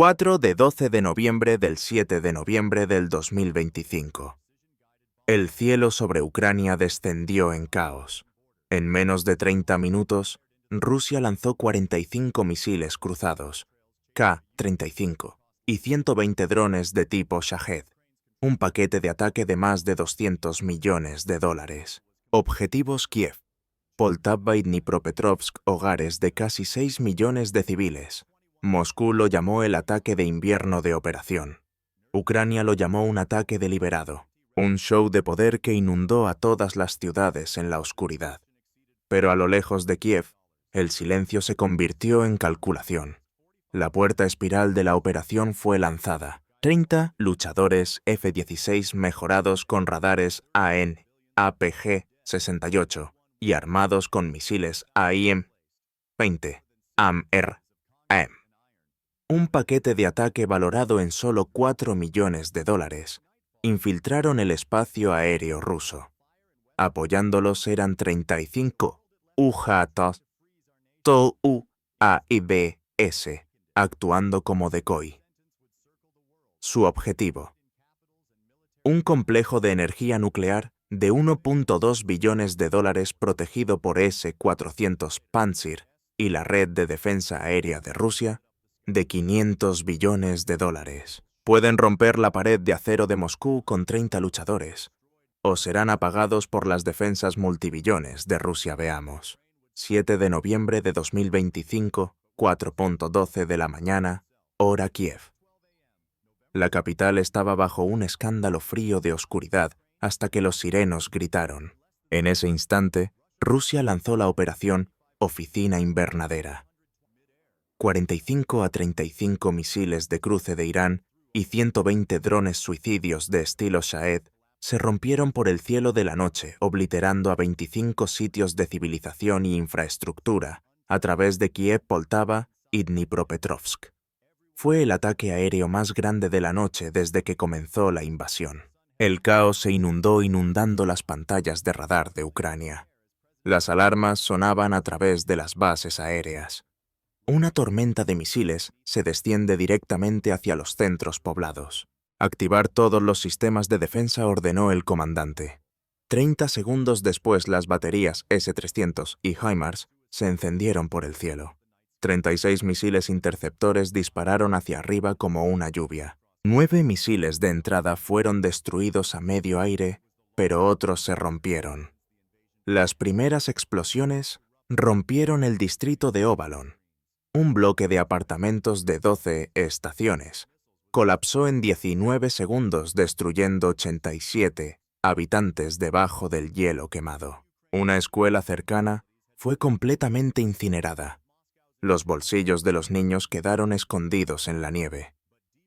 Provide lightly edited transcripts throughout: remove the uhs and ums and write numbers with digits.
4 de 12 de noviembre del 7 de noviembre del 2025. El cielo sobre Ucrania descendió en caos. En menos de 30 minutos, Rusia lanzó 45 misiles cruzados, K-35, y 120 drones de tipo Shahed, un paquete de ataque de más de $200 millones. Objetivos: Kiev, Poltava y Dnipropetrovsk, hogares de casi 6 millones de civiles. Moscú lo llamó el ataque de invierno de operación. Ucrania lo llamó un ataque deliberado, un show de poder que inundó a todas las ciudades en la oscuridad. Pero a lo lejos de Kiev, el silencio se convirtió en calculación. La puerta espiral de la operación fue lanzada. 30 luchadores F-16 mejorados con radares AN, APG-68 y armados con misiles AIM-20, AM. Un paquete de ataque valorado en solo $4 millones, infiltraron el espacio aéreo ruso. Apoyándolos eran 35 UJATs, TOU-AIBS, actuando como decoy. Su objetivo: un complejo de energía nuclear de $1.2 billones protegido por S-400 Pantsir y la red de defensa aérea de Rusia de $500 billones. Pueden romper la pared de acero de Moscú con 30 luchadores, o serán apagados por las defensas multibillones de Rusia. Veamos. 7 de noviembre de 2025, 4:12 de la mañana, hora Kiev. La capital estaba bajo un escándalo frío de oscuridad hasta que los sirenos gritaron. En ese instante, Rusia lanzó la operación Oficina Invernadera. 45 a 35 misiles de cruce de Irán y 120 drones suicidios de estilo Shahed se rompieron por el cielo de la noche, obliterando a 25 sitios de civilización y infraestructura a través de Kiev, Poltava y Dnipropetrovsk. Fue el ataque aéreo más grande de la noche desde que comenzó la invasión. El caos se inundando las pantallas de radar de Ucrania. Las alarmas sonaban a través de las bases aéreas. Una tormenta de misiles se desciende directamente hacia los centros poblados. Activar todos los sistemas de defensa, ordenó el comandante. 30 segundos después, las baterías S-300 y HIMARS se encendieron por el cielo. 36 misiles interceptores dispararon hacia arriba como una lluvia. 9 misiles de entrada fueron destruidos a medio aire, pero otros se rompieron. Las primeras explosiones rompieron el distrito de Obalon. Un bloque de apartamentos de 12 estaciones colapsó en 19 segundos, destruyendo 87 habitantes debajo del hielo quemado. Una escuela cercana fue completamente incinerada. Los bolsillos de los niños quedaron escondidos en la nieve.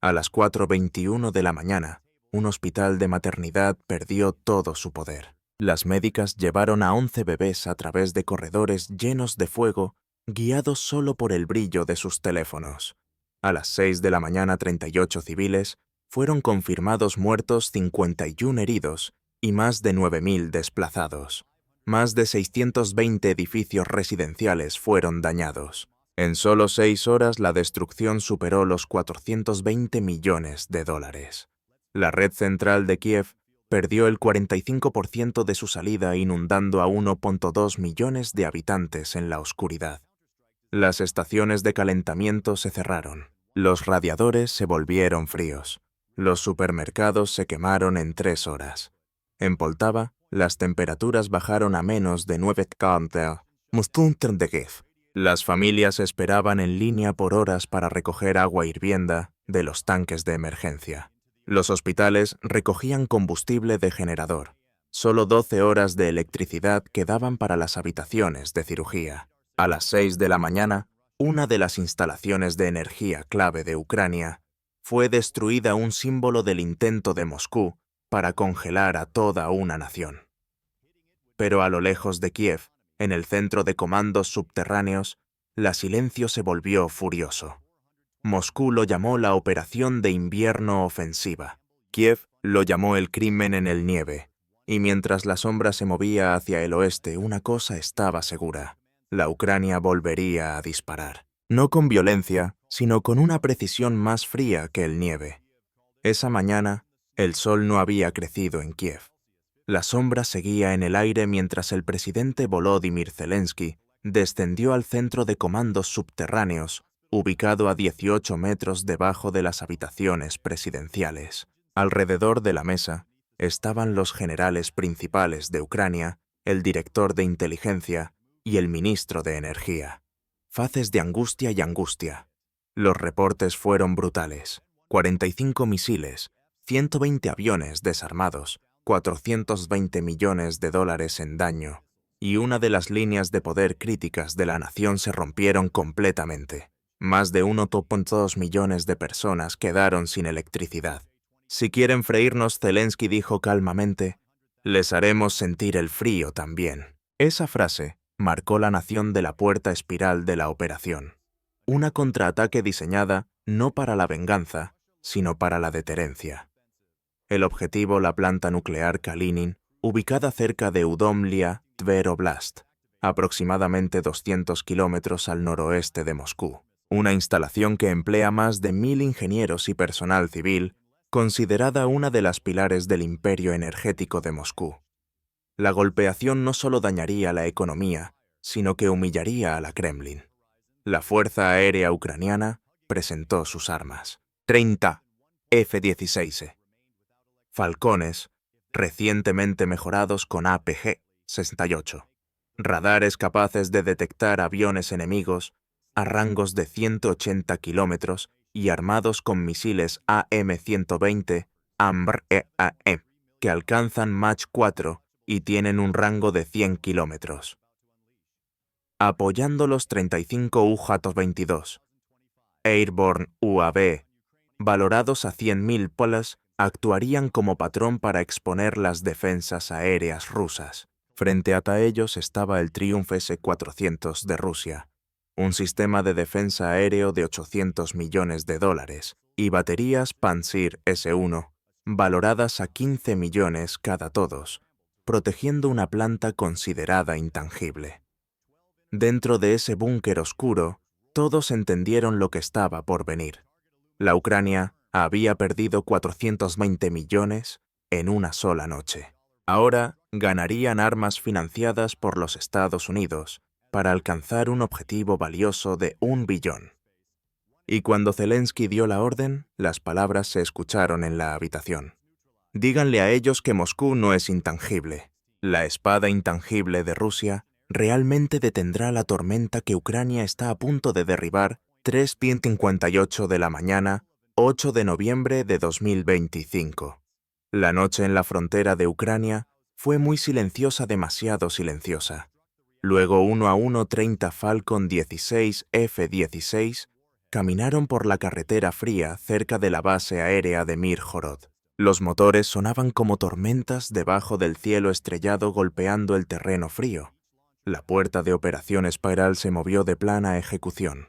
A las 4:21 de la mañana, un hospital de maternidad perdió todo su poder. Las médicas llevaron a 11 bebés a través de corredores llenos de fuego, guiados solo por el brillo de sus teléfonos. A las 6 de la mañana, 38 civiles fueron confirmados muertos, 51 heridos y más de 9.000 desplazados. Más de 620 edificios residenciales fueron dañados. En solo 6 horas, la destrucción superó los $420 millones. La red central de Kiev perdió el 45% de su salida, inundando a 1.2 millones de habitantes en la oscuridad. Las estaciones de calentamiento se cerraron. Los radiadores se volvieron fríos. Los supermercados se quemaron en 3 horas. En Poltava, las temperaturas bajaron a menos de 9 °C. Las familias esperaban en línea por horas para recoger agua hirvienda de los tanques de emergencia. Los hospitales recogían combustible de generador. Solo 12 horas de electricidad quedaban para las habitaciones de cirugía. A las 6 de la mañana, una de las instalaciones de energía clave de Ucrania fue destruida, un símbolo del intento de Moscú para congelar a toda una nación. Pero a lo lejos de Kiev, en el centro de comandos subterráneos, el silencio se volvió furioso. Moscú lo llamó la Operación de Invierno Ofensiva. Kiev lo llamó el crimen en el nieve. Y mientras la sombra se movía hacia el oeste, una cosa estaba segura: la Ucrania volvería a disparar. No con violencia, sino con una precisión más fría que el nieve. Esa mañana, el sol no había crecido en Kiev. La sombra seguía en el aire mientras el presidente Volodymyr Zelensky descendió al centro de comandos subterráneos, ubicado a 18 metros debajo de las habitaciones presidenciales. Alrededor de la mesa estaban los generales principales de Ucrania, el director de inteligencia y el ministro de Energía. Faces de angustia y angustia. Los reportes fueron brutales. 45 misiles, 120 aviones desarmados, 420 millones de dólares en daño, y una de las líneas de poder críticas de la nación se rompieron completamente. Más de 1,2 millones de personas quedaron sin electricidad. Si quieren freírnos, Zelensky dijo calmamente, les haremos sentir el frío también. Esa frase marcó la nación de la puerta espiral de la operación. Una contraataque diseñada no para la venganza, sino para la deterencia. El objetivo, la planta nuclear Kalinin, ubicada cerca de Udomlia, Tver Oblast, aproximadamente 200 kilómetros al noroeste de Moscú. Una instalación que emplea más de 1.000 ingenieros y personal civil, considerada una de las pilares del imperio energético de Moscú. La golpeación no solo dañaría la economía, sino que humillaría a la Kremlin. La Fuerza Aérea Ucraniana presentó sus armas. 30 F-16. Falcones, recientemente mejorados con APG-68. Radares capaces de detectar aviones enemigos a rangos de 180 kilómetros y armados con misiles AM-120 AMR-EAE, que alcanzan Mach 4 y tienen un rango de 100 kilómetros. Apoyando los 35 UJ-22. Airborne UAV, valorados a 100.000 polas, actuarían como patrón para exponer las defensas aéreas rusas. Frente a ellos estaba el Triumph S-400 de Rusia, un sistema de defensa aéreo de 800 millones de dólares, y baterías Pantsir S-1, valoradas a 15 millones cada todos, protegiendo una planta considerada intangible. Dentro de ese búnker oscuro, todos entendieron lo que estaba por venir. La Ucrania había perdido 420 millones en una sola noche. Ahora ganarían armas financiadas por los Estados Unidos para alcanzar un objetivo valioso de 1 billón. Y cuando Zelensky dio la orden, las palabras se escucharon en la habitación. Díganle a ellos que Moscú no es intangible. La espada intangible de Rusia realmente detendrá la tormenta que Ucrania está a punto de derribar 3:58 de la mañana, 8 de noviembre de 2025. La noche en la frontera de Ucrania fue muy silenciosa, demasiado silenciosa. Luego 1 a 1 30 Falcon 16 F-16 caminaron por la carretera fría cerca de la base aérea de Mirhorod. Los motores sonaban como tormentas debajo del cielo estrellado golpeando el terreno frío. La puerta de operación espiral se movió de plana ejecución.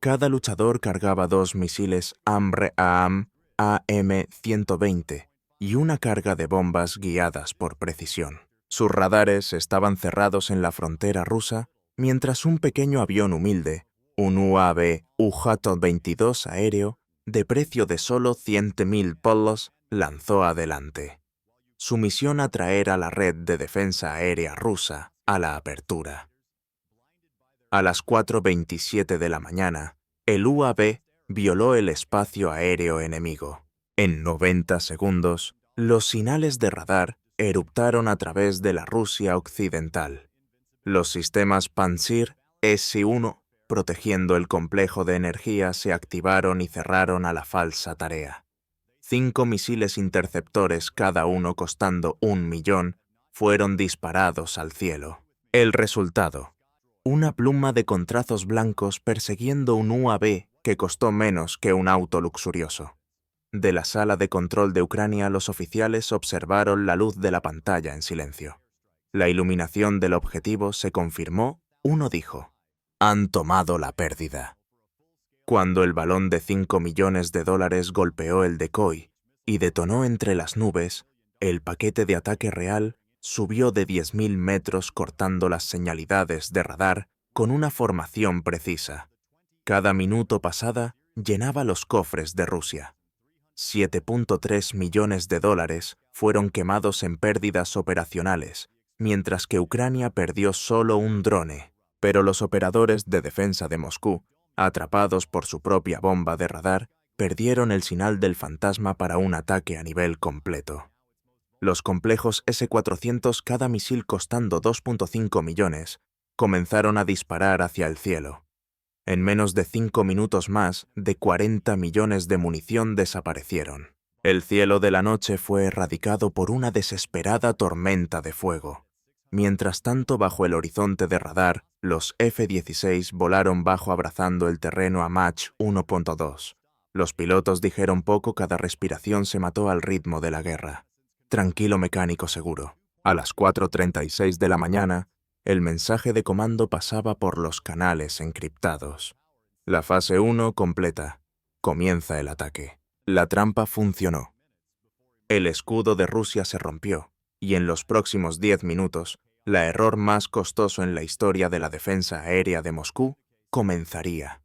Cada luchador cargaba 2 misiles AMR-AM AM-120 y una carga de bombas guiadas por precisión. Sus radares estaban cerrados en la frontera rusa, mientras un pequeño avión humilde, un UAV UJ-22 aéreo, de precio de solo 100.000 polos, lanzó adelante. Su misión atraer a la red de defensa aérea rusa a la apertura. A las 4:27 de la mañana, el UAV violó el espacio aéreo enemigo. En 90 segundos, los señales de radar eruptaron a través de la Rusia occidental. Los sistemas Pantsir S-1, protegiendo el complejo de energía, se activaron y cerraron a la falsa tarea. 5 misiles interceptores, cada uno costando 1 millón, fueron disparados al cielo. El resultado: una pluma de contrazos blancos persiguiendo un UAV que costó menos que un auto luxurioso. De la sala de control de Ucrania, los oficiales observaron la luz de la pantalla en silencio. La iluminación del objetivo se confirmó. Uno dijo: «Han tomado la pérdida». Cuando el balón de 5 millones de dólares golpeó el decoy y detonó entre las nubes, el paquete de ataque real subió de 10.000 metros cortando las señalidades de radar con una formación precisa. Cada minuto pasada llenaba los cofres de Rusia. 7.3 millones de dólares fueron quemados en pérdidas operacionales, mientras que Ucrania perdió solo un drone. Pero los operadores de defensa de Moscú, atrapados por su propia bomba de radar, perdieron el señal del fantasma para un ataque a nivel completo. Los complejos S-400, cada misil costando 2.5 millones, comenzaron a disparar hacia el cielo. En menos de 5 minutos más, de 40 millones de munición desaparecieron. El cielo de la noche fue erradicado por una desesperada tormenta de fuego. Mientras tanto, bajo el horizonte de radar, los F-16 volaron bajo abrazando el terreno a Mach 1.2. Los pilotos dijeron poco, cada respiración se mató al ritmo de la guerra. Tranquilo, mecánico seguro. A las 4:36 de la mañana, el mensaje de comando pasaba por los canales encriptados. La fase 1 completa. Comienza el ataque. La trampa funcionó. El escudo de Rusia se rompió, y en los próximos 10 minutos, el error más costoso en la historia de la defensa aérea de Moscú comenzaría.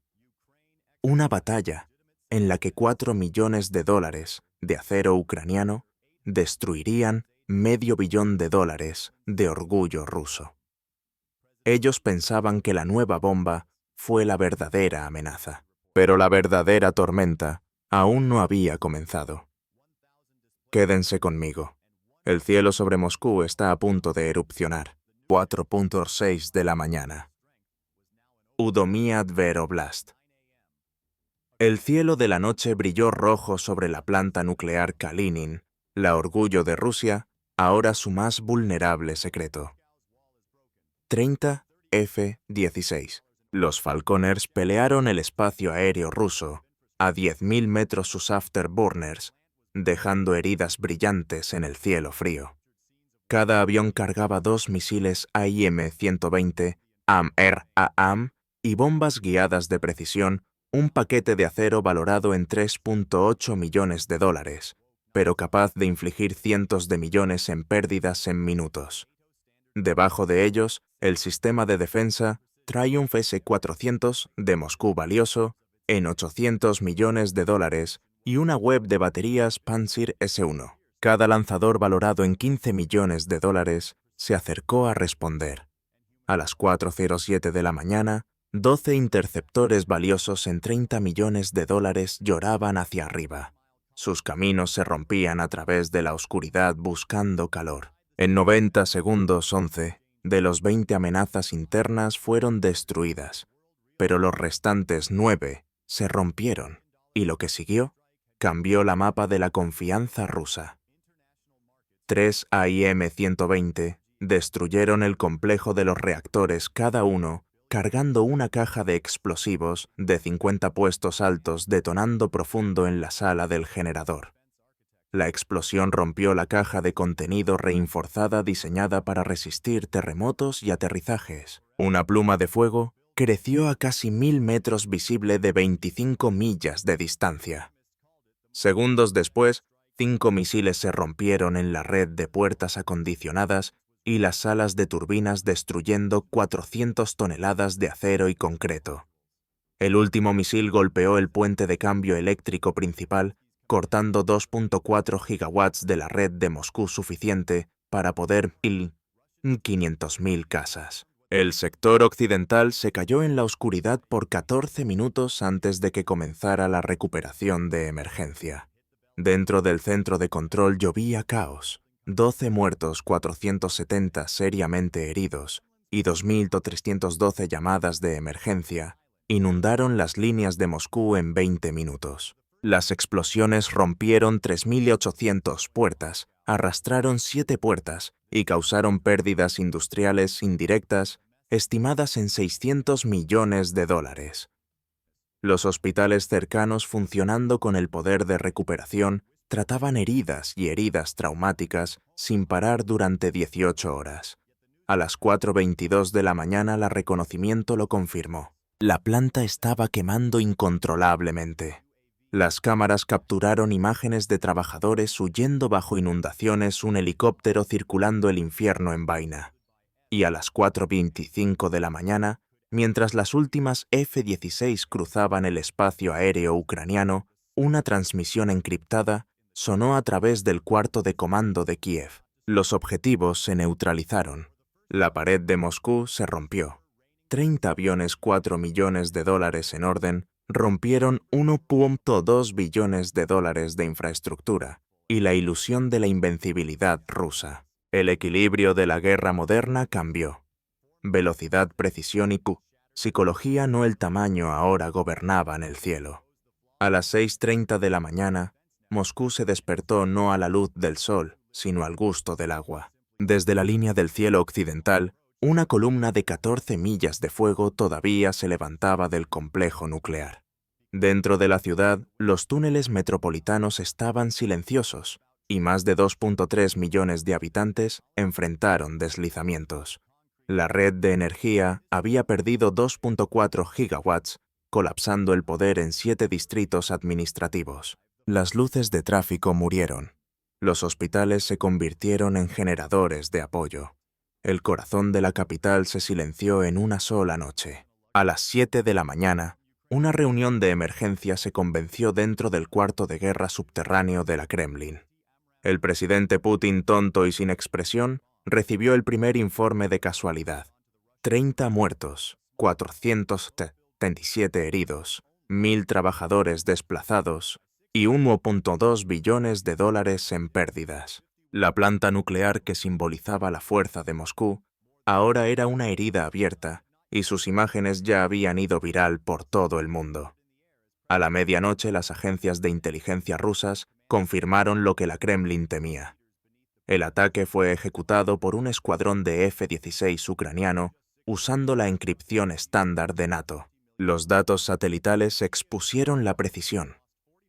Una batalla en la que 4 millones de dólares de acero ucraniano destruirían $500 millones de orgullo ruso. Ellos pensaban que la nueva bomba fue la verdadera amenaza, pero la verdadera tormenta aún no había comenzado. Quédense conmigo. El cielo sobre Moscú está a punto de erupcionar. 4:06 de la mañana. Udomía Tver Oblast. El cielo de la noche brilló rojo sobre la planta nuclear Kalinin, la orgullo de Rusia, ahora su más vulnerable secreto. 30 F-16. Los Falconers pelearon el espacio aéreo ruso, a 10.000 metros sus afterburners, dejando heridas brillantes en el cielo frío. Cada avión cargaba 2 misiles AIM-120, AM-RAM y bombas guiadas de precisión, un paquete de acero valorado en 3.8 millones de dólares, pero capaz de infligir cientos de millones en pérdidas en minutos. Debajo de ellos, el sistema de defensa Triumph S-400 de Moscú valioso en 800 millones de dólares y una web de baterías Pantsir S-1. Cada lanzador valorado en 15 millones de dólares se acercó a responder. A las 4:07 de la mañana, 12 interceptores valiosos en 30 millones de dólares lloraban hacia arriba. Sus caminos se rompían a través de la oscuridad buscando calor. En 90 segundos, 11 de los 20 amenazas internas fueron destruidas, pero los restantes 9 se rompieron, y lo que siguió cambió la mapa de la confianza rusa. 3 AIM-120 destruyeron el complejo de los reactores, cada uno cargando una caja de explosivos de 50 puestos altos, detonando profundo en la sala del generador. La explosión rompió la caja de contenido reinforzada diseñada para resistir terremotos y aterrizajes. Una pluma de fuego creció a casi 1.000 metros visible de 25 millas de distancia. Segundos después, 5 misiles se rompieron en la red de puertas acondicionadas y las salas de turbinas, destruyendo 400 toneladas de acero y concreto. El último misil golpeó el puente de cambio eléctrico principal, cortando 2.4 gigawatts de la red de Moscú, suficiente para poder 500.000 casas. El sector occidental se cayó en la oscuridad por 14 minutos antes de que comenzara la recuperación de emergencia. Dentro del centro de control llovía caos. 12 muertos, 470 seriamente heridos y 2.312 llamadas de emergencia inundaron las líneas de Moscú en 20 minutos. Las explosiones rompieron 3.800 puertas, arrastraron 7 puertas y causaron pérdidas industriales indirectas estimadas en 600 millones de dólares. Los hospitales cercanos, funcionando con el poder de recuperación, trataban heridas y heridas traumáticas sin parar durante 18 horas. A las 4:22 de la mañana, el reconocimiento lo confirmó. La planta estaba quemando incontrolablemente. Las cámaras capturaron imágenes de trabajadores huyendo bajo inundaciones, un helicóptero circulando el infierno en vaina. Y a las 4:25 de la mañana, Mientras las últimas F-16 cruzaban el espacio aéreo ucraniano, una transmisión encriptada sonó a través del cuarto de comando de Kiev. Los objetivos se neutralizaron. La pared de Moscú se rompió. 30 aviones, $4 millones en orden, rompieron $1.2 billones de infraestructura y la ilusión de la invencibilidad rusa. El equilibrio de la guerra moderna cambió. Velocidad, precisión y psicología, no el tamaño, ahora gobernaban el cielo. A las 6:30 de la mañana, Moscú se despertó no a la luz del sol, sino al gusto del agua. Desde la línea del cielo occidental, una columna de 14 millas de fuego todavía se levantaba del complejo nuclear. Dentro de la ciudad, los túneles metropolitanos estaban silenciosos y más de 2.3 millones de habitantes enfrentaron deslizamientos. La red de energía había perdido 2.4 gigawatts, colapsando el poder en 7 distritos administrativos. Las luces de tráfico murieron. Los hospitales se convirtieron en generadores de apoyo. El corazón de la capital se silenció en una sola noche. A las 7 de la mañana, una reunión de emergencia se convenció dentro del cuarto de guerra subterráneo de la Kremlin. El presidente Putin, tonto y sin expresión, recibió el primer informe de casualidad. 30 muertos, 437 heridos, 1.000 trabajadores desplazados y $1.2 billones en pérdidas. La planta nuclear que simbolizaba la fuerza de Moscú ahora era una herida abierta y sus imágenes ya habían ido viral por todo el mundo. A la medianoche, las agencias de inteligencia rusas confirmaron lo que la Kremlin temía. El ataque fue ejecutado por un escuadrón de F-16 ucraniano usando la encripción estándar de NATO. Los datos satelitales expusieron la precisión.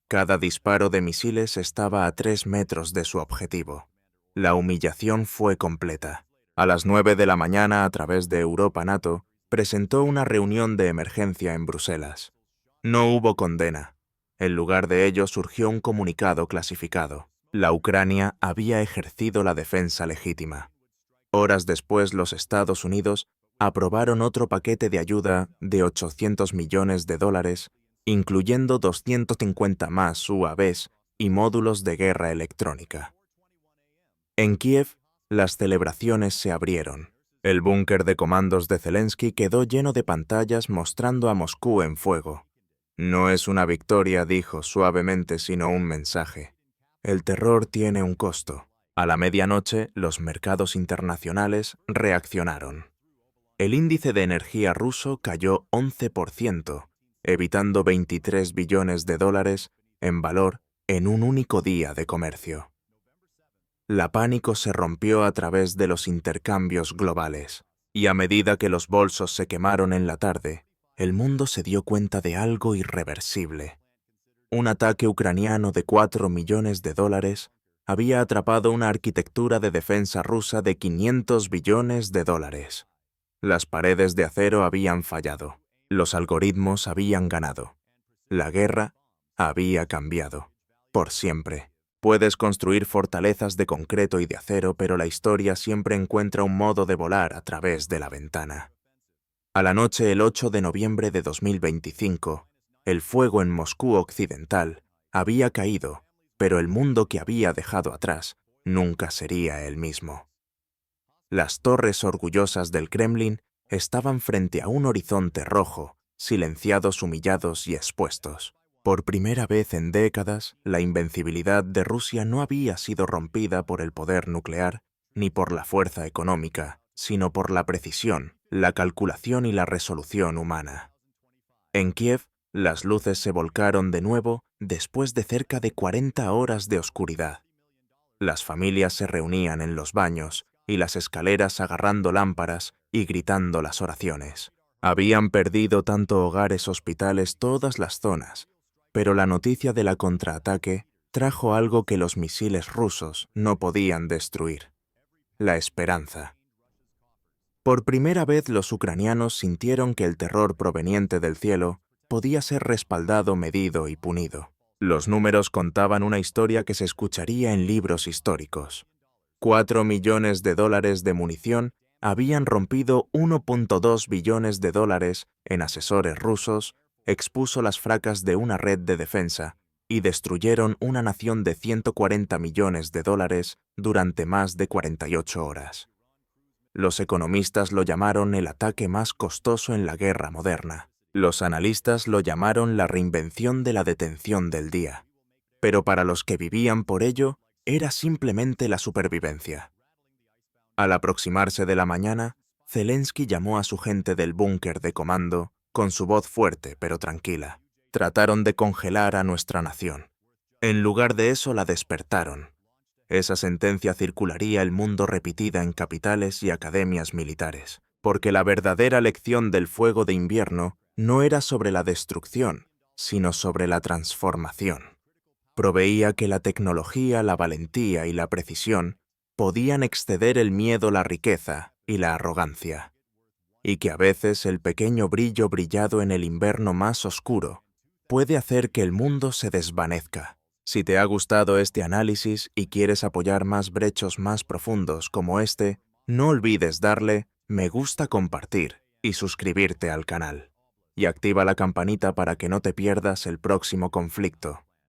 Cada disparo de misiles estaba a 3 metros de su objetivo. La humillación fue completa. A las 9 de la mañana, a través de Europa NATO, presentó una reunión de emergencia en Bruselas. No hubo condena. En lugar de ello surgió un comunicado clasificado. La Ucrania había ejercido la defensa legítima. Horas después, los Estados Unidos aprobaron otro paquete de ayuda de $800 millones, incluyendo 250 más UAVs y módulos de guerra electrónica. En Kiev, las celebraciones se abrieron. El búnker de comandos de Zelensky quedó lleno de pantallas mostrando a Moscú en fuego. No es una victoria, dijo suavemente, sino un mensaje. El terror tiene un costo. A la medianoche, los mercados internacionales reaccionaron. El índice de energía ruso cayó 11%, evitando $23 billones en valor en un único día de comercio. La pánico se rompió a través de los intercambios globales, y a medida que los bolsos se quemaron en la tarde, el mundo se dio cuenta de algo irreversible. Un ataque ucraniano de $4 millones había atrapado una arquitectura de defensa rusa de $500 billones. Las paredes de acero habían fallado. Los algoritmos habían ganado. La guerra había cambiado. Por siempre. Puedes construir fortalezas de concreto y de acero, pero la historia siempre encuentra un modo de volar a través de la ventana. A la noche, el 8 de noviembre de 2025, el fuego en Moscú occidental había caído, pero el mundo que había dejado atrás nunca sería el mismo. Las torres orgullosas del Kremlin estaban frente a un horizonte rojo, silenciados, humillados y expuestos. Por primera vez en décadas, la invencibilidad de Rusia no había sido rompida por el poder nuclear ni por la fuerza económica, sino por la precisión, la calculación y la resolución humana. En Kiev, las luces se volcaron de nuevo después de cerca de 40 horas de oscuridad. Las familias se reunían en los baños y las escaleras agarrando lámparas y gritando las oraciones. Habían perdido tanto hogares, hospitales, todas las zonas, pero la noticia de la contraataque trajo algo que los misiles rusos no podían destruir: la esperanza. Por primera vez los ucranianos sintieron que el terror proveniente del cielo podía ser respaldado, medido y punido. Los números contaban una historia que se escucharía en libros históricos. $4 millones de munición habían rompido 1.2 billones de dólares en asesores rusos, expuso las fracas de una red de defensa y destruyeron una nación de 140 millones de dólares durante más de 48 horas. Los economistas lo llamaron el ataque más costoso en la guerra moderna. Los analistas lo llamaron la reinvención de la detención del día. Pero para los que vivían por ello, era simplemente la supervivencia. Al aproximarse de la mañana, Zelensky llamó a su gente del búnker de comando con su voz fuerte pero tranquila. Trataron de congelar a nuestra nación. En lugar de eso la despertaron. Esa sentencia circularía el mundo repetida en capitales y academias militares, porque la verdadera lección del fuego de invierno no era sobre la destrucción, sino sobre la transformación. Proveía que la tecnología, la valentía y la precisión podían exceder el miedo, la riqueza y la arrogancia, y que a veces el pequeño brillo brillado en el invierno más oscuro puede hacer que el mundo se desvanezca. Si te ha gustado este análisis y quieres apoyar más brechos más profundos como este, no olvides darle me gusta, compartir y suscribirte al canal. Y activa la campanita para que no te pierdas el próximo conflicto.